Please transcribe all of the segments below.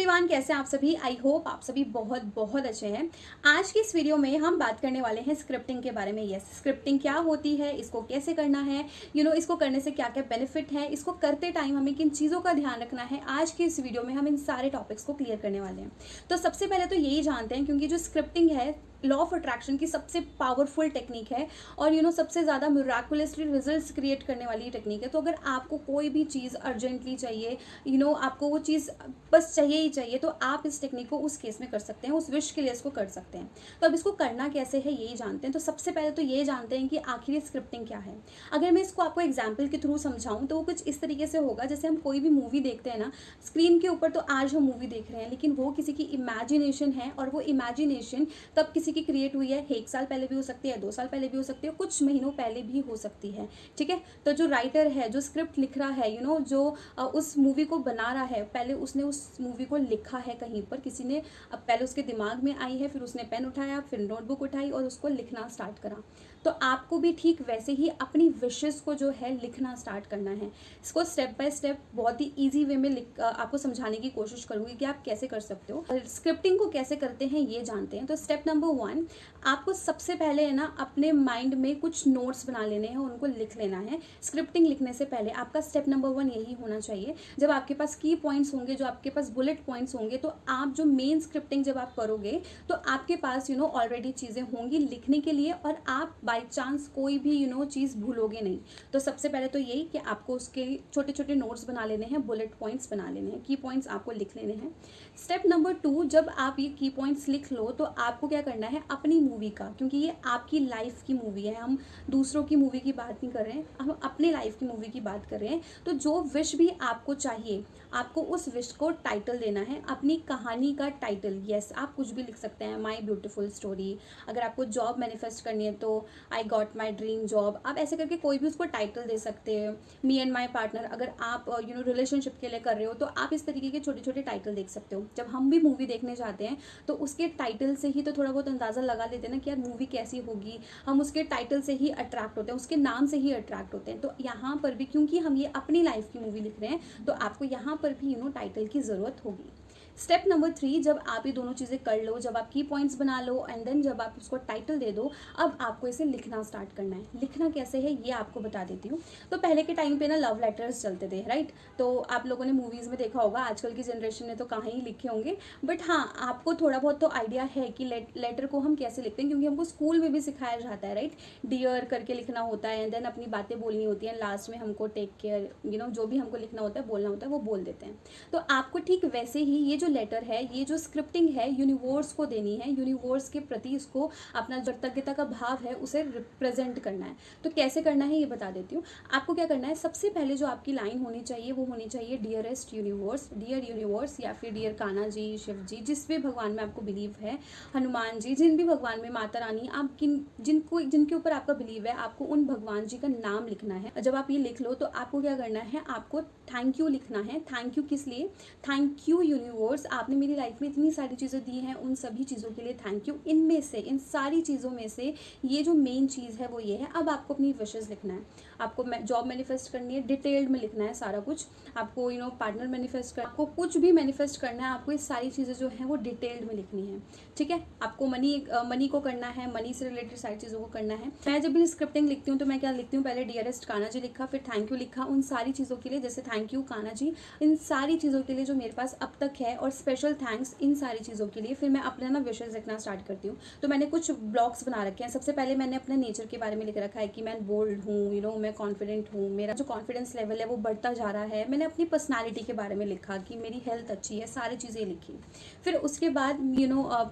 Everyone, कैसे हैं आप सभी। आई होप आप सभी बहुत बहुत अच्छे हैं। आज की इस वीडियो में हम बात करने वाले हैं स्क्रिप्टिंग के बारे में। यस, स्क्रिप्टिंग क्या होती है, इसको कैसे करना है, इसको करने से क्या क्या बेनिफिट है, इसको करते टाइम हमें किन चीज़ों का ध्यान रखना है। आज की इस वीडियो में हम इन सारे टॉपिक्स को क्लियर करने वाले हैं। तो सबसे पहले तो यही जानते हैं, क्योंकि जो स्क्रिप्टिंग है लॉ ऑफ अट्रैक्शन की सबसे पावरफुल टेक्निक है और सबसे ज़्यादा मिराकुलसली रिजल्ट्स क्रिएट करने वाली टेक्निक है। तो अगर आपको कोई भी चीज़ अर्जेंटली चाहिए, आपको वो चीज़ बस चाहिए ही चाहिए, तो आप इस टेक्निक को उस केस में कर सकते हैं, उस विश के लिए इसको कर सकते हैं। तो अब इसको करना कैसे है यही जानते हैं। तो सबसे पहले तो ये जानते हैं कि आखिर ये स्क्रिप्टिंग क्या है। अगर मैं इसको आपको एग्जाम्पल के थ्रू समझाऊं तो वो कुछ इस तरीके से होगा, जैसे हम कोई भी मूवी देखते हैं ना, स्क्रीन के ऊपर तो आज हम मूवी देख रहे हैं, लेकिन वो किसी की इमेजिनेशन है और वो इमेजिनेशन तब किसी की क्रिएट हुई है। 1 साल पहले भी हो सकती है, 2 साल पहले भी हो सकती है, कुछ महीनों पहले भी हो सकती है। ठीक है, तो जो राइटर है, जो स्क्रिप्ट लिख रहा है, जो उस मूवी को बना रहा है, पहले उसने उस मूवी को लिखा है कहीं पर, किसी ने अब पहले उसके दिमाग में आई है, फिर उसने पेन उठाया, फिर नोटबुक उठाई और उसको लिखना स्टार्ट करा। तो आपको भी ठीक वैसे ही अपनी विशेस को जो है लिखना स्टार्ट करना है। इसको स्टेप बाय स्टेप बहुत ही ईजी वे में आपको समझाने की कोशिश करूँगी कि आप कैसे कर सकते हो। स्क्रिप्टिंग को कैसे करते हैं ये जानते हैं। तो स्टेप नंबर 1, आपको सबसे पहले है ना अपने माइंड में कुछ नोट्स बना लेने हैं और उनको लिख लेना है। स्क्रिप्टिंग लिखने से पहले आपका स्टेप नंबर 1 यही होना चाहिए। जब आपके पास की पॉइंट्स होंगे, जो आपके पास बुलेट पॉइंट्स होंगे, तो आप जो मेन स्क्रिप्टिंग जब आप करोगे तो आपके पास ऑलरेडी चीज़ें होंगी लिखने के लिए, और आप बाई चांस कोई भी चीज़ भूलोगे नहीं। तो सबसे पहले तो यही कि आपको उसके छोटे छोटे नोट्स बना लेने हैं, बुलेट पॉइंट्स बना लेने हैं, की पॉइंट्स आपको लिख लेने हैं। स्टेप नंबर 2, जब आप ये की पॉइंट्स लिख लो तो आपको क्या करना है, अपनी मूवी का, क्योंकि ये आपकी लाइफ की मूवी है, हम दूसरों की मूवी की बात नहीं कर रहे हैं, हम अपने लाइफ की मूवी की बात कर रहे हैं। तो जो विश भी आपको चाहिए, आपको उस विश को टाइटल देना है, अपनी कहानी का टाइटल। यस, आप कुछ भी लिख सकते हैं, माई ब्यूटीफुल स्टोरी। अगर आपको जॉब मैनिफेस्ट करनी है तो I got my dream job, आप ऐसे करके कोई भी उसको टाइटल दे सकते हैं। मी एंड माई पार्टनर, अगर आप रिलेशनशिप के लिए कर रहे हो तो आप इस तरीके के छोटे छोटे टाइटल देख सकते हो। जब हम भी मूवी देखने जाते हैं तो उसके टाइटल से ही तो थोड़ा बहुत अंदाज़ा लगा लेते हैं ना कि यार मूवी कैसी होगी। हम उसके टाइटल से ही अट्रैक्ट होते हैं, उसके नाम से ही अट्रैक्ट होते हैं। तो यहाँ पर भी क्योंकि हम ये अपनी लाइफ की मूवी लिख रहे हैं, तो आपको यहाँ पर भी टाइटल की ज़रूरत होगी। स्टेप नंबर 3, जब आप ये दोनों चीज़ें कर लो, जब आप की पॉइंट्स बना लो एंड देन जब आप उसको टाइटल दे दो, अब आपको इसे लिखना स्टार्ट करना है। लिखना कैसे है ये आपको बता देती हूँ। तो पहले के टाइम पे ना लव लेटर्स चलते थे, राइट। तो आप लोगों ने मूवीज़ में देखा होगा, आजकल की जनरेशन ने तो कहाँ ही लिखे होंगे, बट हाँ, आपको थोड़ा बहुत तो आइडिया है कि लेटर को हम कैसे लिखते हैं, क्योंकि हमको स्कूल में भी सिखाया जाता है, राइट। डियर करके लिखना होता है एंड देन अपनी बातें बोलनी होती हैं, लास्ट में हमको टेक केयर, जो भी हमको लिखना होता है, बोलना होता है, वो बोल देते हैं। तो आपको ठीक वैसे ही ये जो लेटर है, ये जो स्क्रिप्टिंग है, यूनिवर्स को देनी है। यूनिवर्स के प्रति इसको अपना जो कृतज्ञता का भाव है उसे रिप्रेजेंट करना है। तो कैसे करना है ये बता देती हूँ। आपको क्या करना है, सबसे पहले जो आपकी लाइन होनी चाहिए वो होनी चाहिए डियरेस्ट यूनिवर्स, डियर यूनिवर्स, या फिर डियर कान्हा जी, शिव जी, जिस भी भगवान में आपको बिलीव है, हनुमान जी, जिन भी भगवान में, माता रानी, आप जिनके ऊपर आपका बिलीव है, आपको उन भगवान जी का नाम लिखना है। जब आप ये लिख लो तो आपको क्या करना है, आपको थैंक यू लिखना है। थैंक यू किस लिए, थैंक यू यूनिवर्स, आपने मेरी लाइफ में इतनी सारी चीज़ें दी हैं, उन सभी चीज़ों के लिए थैंक यू। इनमें से, इन सारी चीज़ों में से ये जो मेन चीज़ है वो ये है। अब आपको अपनी विशेज़ लिखना है, आपको जॉब मैनिफेस्ट करनी है, डिटेल्ड में लिखना है सारा कुछ। आपको पार्टनर मैनिफेस्ट कर, आपको कुछ भी मैनिफेस्ट करना है, आपको ये सारी चीज़ें जो है वो डिटेल्ड में लिखनी है। ठीक है, आपको मनी को करना है, मनी से रिलेटेड सारी चीज़ों को करना है। मैं जब भी स्क्रिप्टिंग लिखती हूँ तो मैं क्या लिखती हूँ, पहले डियरेस्ट कान्हा जी लिखा, फिर थैंक यू लिखा उन सारी चीज़ों के लिए, जैसे थैंक यू कान्हा जी इन सारी चीज़ों के लिए जो मेरे पास अब तक है, और स्पेशल थैंक्स इन सारी चीज़ों के लिए। फिर मैं अपना ना विशेज़ लिखना स्टार्ट करती हूँ। तो मैंने कुछ ब्लॉक्स बना रखे हैं। सबसे पहले मैंने अपने नेचर के बारे में लिख रखा है कि मैं बोल्ड हूँ, मैं कॉन्फिडेंट हूँ, मेरा जो कॉन्फिडेंस लेवल है वो बढ़ता जा रहा है। मैंने अपनी पर्सनालिटी के बारे में लिखा कि मेरी हेल्थ अच्छी है, सारी चीज़ें लिखी। फिर उसके बाद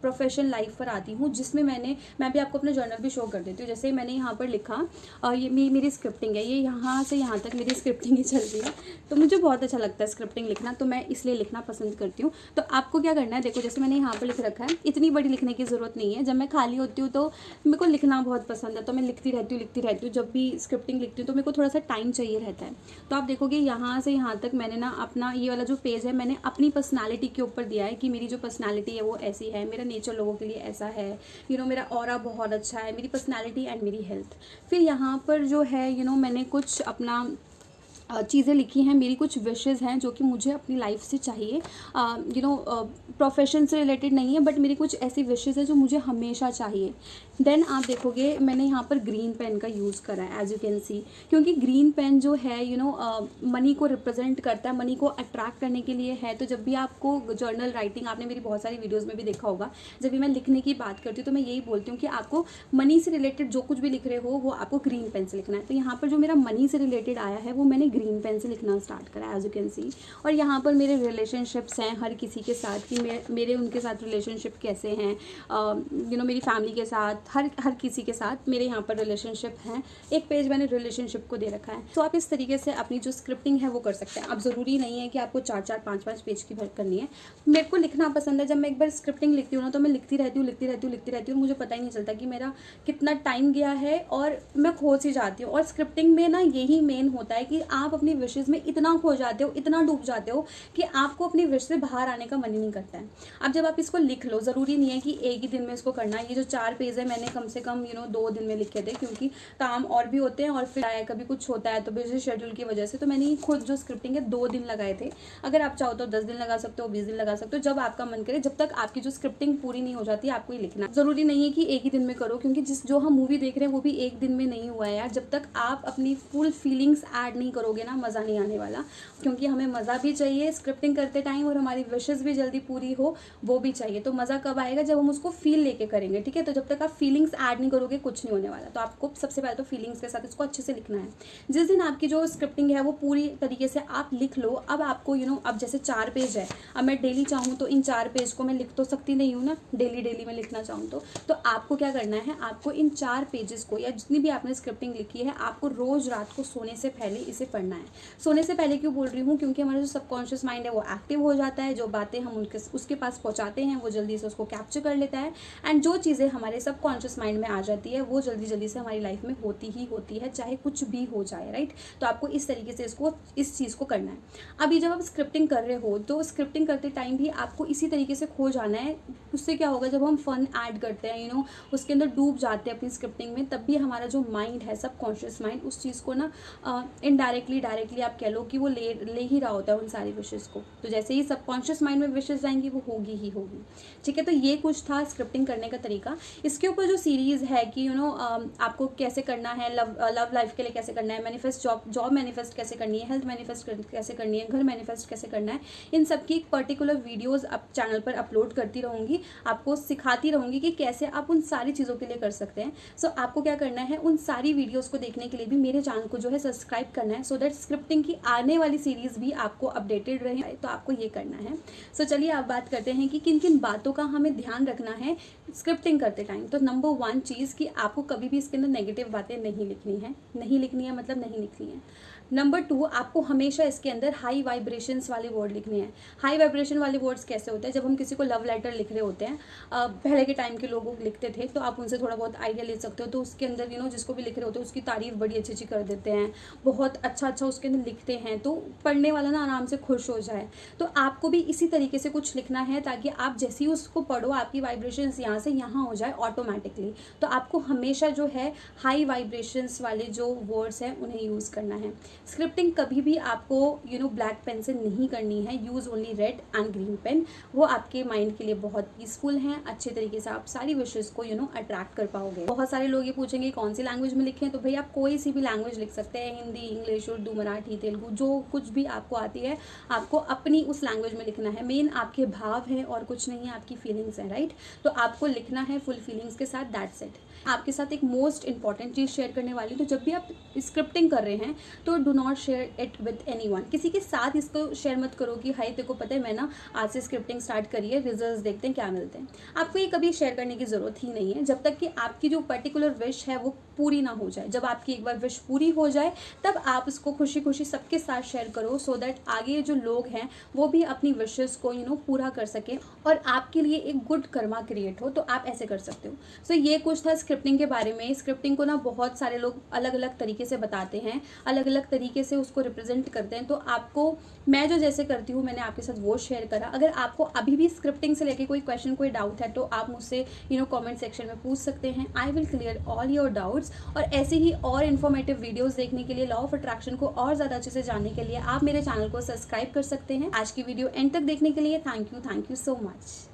प्रोफेशनल लाइफ पर आती हूँ, जिसमें मैं भी आपको अपना जर्नल भी शो कर देती हूँ। जैसे मैंने यहाँ पर लिखा, ये मेरी स्क्रिप्टिंग है, ये यहाँ से यहाँ तक मेरी स्क्रिप्टिंग ही चल रही है। तो मुझे बहुत अच्छा लगता है स्क्रिप्टिंग लिखना, तो मैं इसलिए लिखना पसंद करती हूँ। तो आपको क्या करना है, देखो जैसे मैंने यहाँ पर लिख रखा है, इतनी बड़ी लिखने की ज़रूरत नहीं है। जब मैं खाली होती हूँ तो मेरे को लिखना बहुत पसंद है, तो मैं लिखती रहती हूँ। जब भी स्क्रिप्टिंग लिखती हूँ तो मेरे को थोड़ा सा टाइम चाहिए रहता है। तो आप देखोगे यहाँ से यहाँ तक मैंने ना अपना ये वाला जो पेज है, मैंने अपनी पर्सनालिटी के ऊपर दिया है कि मेरी जो पर्सनालिटी है वो ऐसी है, मेरा नेचर लोगों के लिए ऐसा है, मेरा ऑरा बहुत अच्छा है, मेरी पर्सनालिटी एंड मेरी हेल्थ। फिर यहाँ पर जो है मैंने कुछ अपना चीज़ें लिखी हैं, मेरी कुछ विशेज़ हैं जो कि मुझे अपनी लाइफ से चाहिए। प्रोफेशन से रिलेटेड नहीं है, बट मेरी कुछ ऐसी विशेज़ है जो मुझे हमेशा चाहिए। देन आप देखोगे मैंने यहाँ पर ग्रीन पेन का यूज़ करा है, एज यू कैन सी, क्योंकि ग्रीन पेन जो है मनी को रिप्रेजेंट करता है, मनी को अट्रैक्ट करने के लिए है। तो जब भी आपको जर्नल राइटिंग, आपने मेरी बहुत सारी वीडियोज़ में भी देखा होगा, जब भी मैं लिखने की बात करती हूँ तो मैं यही बोलती हूँ कि आपको मनी से रिलेटेड जो कुछ भी लिख रहे हो वो आपको ग्रीन पेन से लिखना है। तो यहाँ पर जो मेरा मनी से रिलेटेड आया है वो मैंने ग्रीन पेन से लिखना स्टार्ट करा, एज यू कैन सी। और यहाँ पर मेरे रिलेशनशिप्स हैं हर किसी के साथ, कि मेरे उनके साथ रिलेशनशिप कैसे हैं, मेरी फैमिली के साथ, हर किसी के साथ मेरे यहाँ पर रिलेशनशिप हैं। एक पेज मैंने रिलेशनशिप को दे रखा है। तो आप इस तरीके से अपनी जो स्क्रिप्टिंग है वो कर सकते हैं। अब ज़रूरी नहीं है कि आपको 4-4, 5-5 पेज की भर करनी है। मेरे को लिखना पसंद है। जब मैं एक बार स्क्रिप्टिंग लिखती हूँ ना तो मैं लिखती रहती हूँ, मुझे पता ही नहीं चलता कि मेरा कितना टाइम गया है और मैं खो सी जाती हूँ। और स्क्रिप्टिंग में ना यही मेन होता है कि आप अपनी विशेज़ में इतना खो जाते हो, इतना डूब जाते हो कि आपको अपनी विश से बाहर आने का मन ही नहीं करता है। अब जब आप इसको लिख लो, ज़रूरी नहीं है कि एक ही दिन में इसको करना है। ये जो 4 पेज है मैंने कम से कम 2 दिन में लिखे थे, क्योंकि काम और भी होते हैं और फिर कभी कुछ होता है तो बिजी शेड्यूल की वजह से। तो मैंने खुद जो स्क्रिप्टिंग है 2 दिन लगाए थे। अगर आप चाहो तो 10 दिन लगा सकते हो, 20 दिन लगा सकते हो, जब आपका मन करे। जब तक आपकी जो स्क्रिप्टिंग पूरी नहीं हो जाती आपको ही लिखना। ज़रूरी नहीं है कि एक ही दिन में करो, क्योंकि जो हम मूवी देख रहे हैं वो भी एक दिन में नहीं हुआ है यार। जब तक आप अपनी फुल फीलिंग्स ऐड नहीं करोगे ना, मज़ा नहीं आने वाला। क्योंकि हमें मज़ा भी चाहिए स्क्रिप्टिंग करते टाइम, और हमारी विशेज़ भी जल्दी पूरी हो वो भी चाहिए। तो मज़ा कब आएगा? जब हम उसको फील लेके करेंगे, ठीक है। तो जब तक आप फीलिंग्स ऐड नहीं करोगे कुछ नहीं होने वाला। तो आपको सबसे पहले तो फीलिंग्स के साथ इसको अच्छे से लिखना है। जिस दिन आपकी जो स्क्रिप्टिंग है वो पूरी तरीके से आप लिख लो, अब आपको अब जैसे 4 पेज है, अब मैं डेली चाहूँ तो इन 4 पेज को मैं लिख तो सकती नहीं हूँ ना, डेली मैं लिखना चाहूँ तो आपको क्या करना है, आपको इन 4 पेजेस को या जितनी भी आपने स्क्रिप्टिंग लिखी है आपको रोज़ रात को सोने से पहले इसे पढ़ना है। सोने से पहले क्यों बोल रही हूँ? क्योंकि हमारा जो सबकॉन्शियस माइंड है वो एक्टिव हो जाता है। जो बातें हम उसके पास पहुँचाते हैं वो जल्दी से उसको कैप्चर कर लेता है, एंड जो चीज़ें हमारे सबकॉन्शियस माइंड में आ जाती है वो जल्दी से हमारी लाइफ में होती ही होती है, चाहे कुछ भी हो जाए, राइट। तो आपको इस तरीके से इस चीज़ को करना है। अभी जब आप स्क्रिप्टिंग कर रहे हो तो स्क्रिप्टिंग करते टाइम भी आपको इसी तरीके से खो जाना है। उससे क्या होगा, जब हम फन ऐड करते हैं उसके अंदर डूब जाते हैं अपनी स्क्रिप्टिंग में, तब भी हमारा जो माइंड है, सबकॉन्शियस माइंड, उस चीज़ को ना इनडायरेक्टली डायरेक्टली आप कह लो कि वो ले ही रहा होता है उन सारी विशेज़ को। तो जैसे ही सबकॉन्शियस माइंड में विशेज़ आएंगी वो होगी ही होगी, ठीक है। तो ये कुछ था स्क्रिप्टिंग करने का तरीका। इसके ऊपर जो सीरीज़ है कि आपको कैसे करना है, लव लाइफ के लिए कैसे करना है, मैनिफेस्ट जॉब मैनिफेस्ट कैसे करनी है, हेल्थ मैनिफेस्ट कैसे करनी है, घर मैनिफेस्ट कैसे करना है, इन सब की एक पर्टिकुलर वीडियोज़ अब चैनल पर अपलोड करती रहूँगी, आपको सिखाती रहूँगी कि कैसे आप उन सारी चीज़ों के लिए कर सकते हैं। सो आपको क्या करना है, उन सारी वीडियोज़ को देखने के लिए भी मेरे चैनल को जो है सब्सक्राइब करना है, सो दैट स्क्रिप्टिंग की आने वाली सीरीज़ भी आपको अपडेटेड रहे। तो आपको ये करना है। सो चलिए आप बात करते हैं कि किन किन बातों का हमें ध्यान रखना है स्क्रिप्टिंग करते टाइम। तो नंबर 1 चीज़ कि आपको कभी भी इसके अंदर नेगेटिव बातें नहीं लिखनी है, मतलब नहीं लिखनी है। नंबर 2, आपको हमेशा इसके अंदर हाई वाइब्रेशंस वाले वर्ड लिखने हैं। हाई वाइब्रेशन वाले वर्ड्स कैसे होते हैं? जब हम किसी को लव लेटर लिख रहे होते हैं, पहले के टाइम के लोग लिखते थे, तो आप उनसे थोड़ा बहुत आइडिया ले सकते हो। तो उसके अंदर जिसको भी लिख रहे होते हैं उसकी तारीफ बड़ी अच्छी कर देते हैं, बहुत अच्छा उसके अंदर लिखते हैं, तो पढ़ने वाला ना आराम से खुश हो जाए। तो आपको भी इसी तरीके से कुछ लिखना है, ताकि आप जैसे ही उसको पढ़ो आपकी वाइब्रेशंस यहाँ से यहाँ हो जाए ऑटोमेटिकली। तो आपको हमेशा जो है हाई वाइब्रेशंस वाले जो वर्ड्स हैं उन्हें यूज़ करना है। स्क्रिप्टिंग कभी भी आपको ब्लैक पेन से नहीं करनी है, use only red and green pen. वो आपके माइंड के लिए बहुत पीसफुल हैं, अच्छे तरीके से आप सारी विशेज़ को अट्रैक्ट कर पाओगे। बहुत सारे लोग ये पूछेंगे कौन सी लैंग्वेज में लिखें, तो भाई आप कोई सी भी लैंग्वेज लिख सकते हैं, हिंदी, इंग्लिश, उर्दू, मराठी, तेलुगु, जो कुछ भी आपको आती है आपको अपनी उस लैंग्वेज में लिखना है। मेन आपके भाव है और कुछ नहीं है, आपकी फीलिंग्स है, राइट। तो आपको लिखना है फुल फीलिंग्स के साथ, दैट्स इट। आपके साथ एक मोस्ट इंपॉर्टेंट चीज़ शेयर करने वाली, तो जब भी आप स्क्रिप्टिंग कर रहे हैं तो do not share it with anyone. किसी के साथ इसको शेयर मत करो कि हाय तेरे को पता है मैं ना आज से स्क्रिप्टिंग स्टार्ट करी है, रिजल्ट्स देखते हैं क्या मिलते हैं। आपको ये कभी शेयर करने की ज़रूरत ही नहीं है, जब तक कि आपकी जो पर्टिकुलर विश है वो पूरी ना हो जाए। जब आपकी एक बार विश पूरी हो जाए तब आप उसको खुशी खुशी सबके साथ शेयर करो, सो दैट आगे जो लोग हैं वो भी अपनी विशेस को पूरा कर सकें और आपके लिए एक गुड कर्मा क्रिएट हो। तो आप ऐसे कर सकते हो। सो ये कुछ था स्क्रिप्टिंग के बारे में। स्क्रिप्टिंग को ना बहुत सारे लोग अलग अलग तरीके से बताते हैं, अलग अलग तरीके से उसको रिप्रेजेंट करते हैं। तो आपको मैं जो जैसे करती हूँ मैंने आपके साथ वो शेयर करा। अगर आपको अभी भी स्क्रिप्टिंग से लेके कोई क्वेश्चन, कोई डाउट है तो आप मुझसे कमेंट सेक्शन में पूछ सकते हैं। I will clear all your doubts. Episodes और ऐसे ही और इन्फॉर्मेटिव वीडियोस देखने के लिए, लॉ ऑफ अट्रैक्शन को और ज़्यादा अच्छे से जानने के लिए आप मेरे चैनल को सब्सक्राइब कर सकते हैं। आज की वीडियो एंड तक देखने के लिए थैंक यू सो मच।